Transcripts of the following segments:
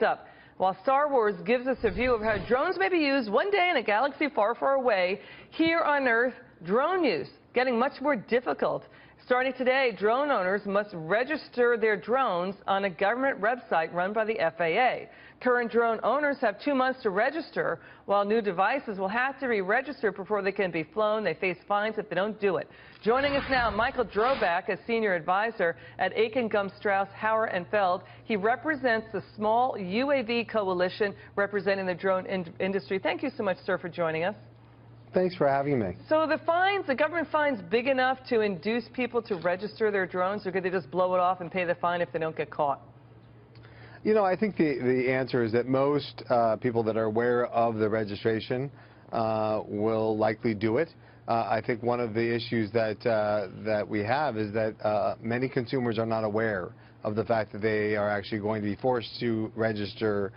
Up. While Star Wars gives us a view of how drones may be used one day in a galaxy far, far away, here on Earth, drone use getting much more difficult. Starting today, drone owners must register their drones on a government website run by the FAA. Current drone owners have 2 months to register, while new devices will have to be registered before they can be flown. They face fines if they don't do it. Joining us now, Michael Drobac, a senior advisor at Akin, Gump, Hauer and Feld. He represents the small UAV coalition representing the drone industry. Thank you so much, sir, for joining us. Thanks for having me. So the government fines big enough to induce people to register their drones, or could they just blow it off and pay the fine if they don't get caught? You know, I think the answer is that most people that are aware of the registration will likely do it. I think one of the issues that we have is that many consumers are not aware of the fact that they are actually going to be forced to register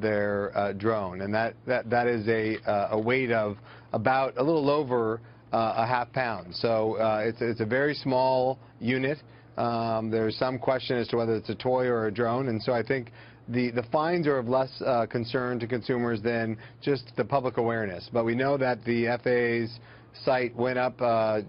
their drone, and that is a weight of about a little over a half pound. So it's a very small unit. There's some question as to whether it's a toy or a drone, and so I think the fines are of less concern to consumers than just the public awareness. But we know that the FAA's site went up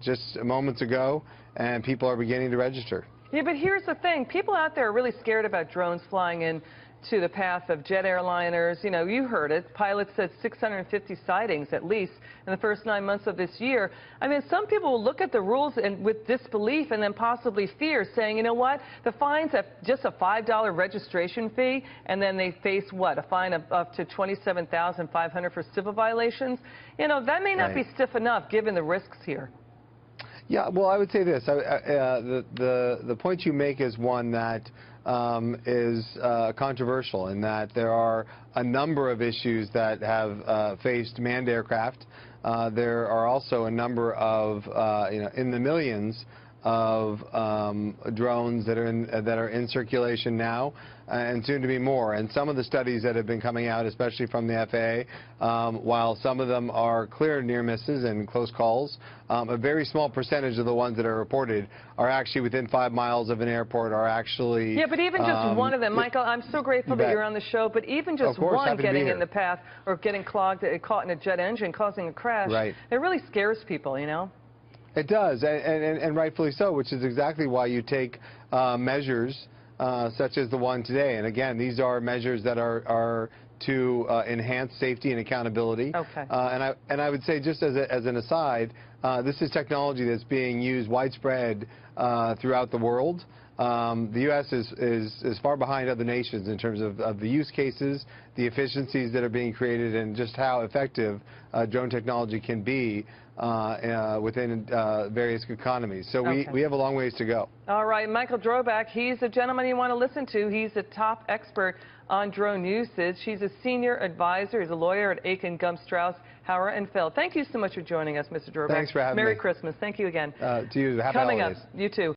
just moments ago, and people are beginning to register. Yeah, but here's the thing. People out there are really scared about drones flying in to the path of jet airliners. You know, you heard it. Pilots said 650 sightings at least in the first 9 months of this year. I mean, some people will look at the rules and with disbelief and then possibly fear, saying, you know what, the fines have just a $5 registration fee, and then they face what, a fine of up to $27,500 for civil violations. You know, that may not be stiff enough given the risks here. Yeah, well, I would say this. The point you make is one that is controversial, in that there are a number of issues that have faced manned aircraft. There are also a number of, in the millions of drones that are in circulation now, and soon to be more. And some of the studies that have been coming out, especially from the FAA, while some of them are clear near misses and close calls, a very small percentage of the ones that are reported are actually within 5 miles of an airport, are actually... Yeah, but even just one of them, Michael, I'm so grateful that you're on the show, but even just one getting in the path or getting caught in a jet engine causing a crash, it really scares people, you know? It does, and rightfully so, which is exactly why you take measures such as the one today. And again, these are measures that are to enhance safety and accountability. Okay. And I would say, just as an aside, this is technology that's being used widespread throughout the world. The U.S. is far behind other nations in terms of the use cases, the efficiencies that are being created, and just how effective drone technology can be within various economies. So we have a long ways to go. All right, Michael Drobac, he's a gentleman you want to listen to. He's a top expert on drone usage. He's a senior advisor. He's a lawyer at Akin, Gump, Hauer and Feld. Thank you so much for joining us, Mr. Drobac. Thanks for having me. Merry Christmas. Thank you again. To you. Happy Coming holidays. Up, you too.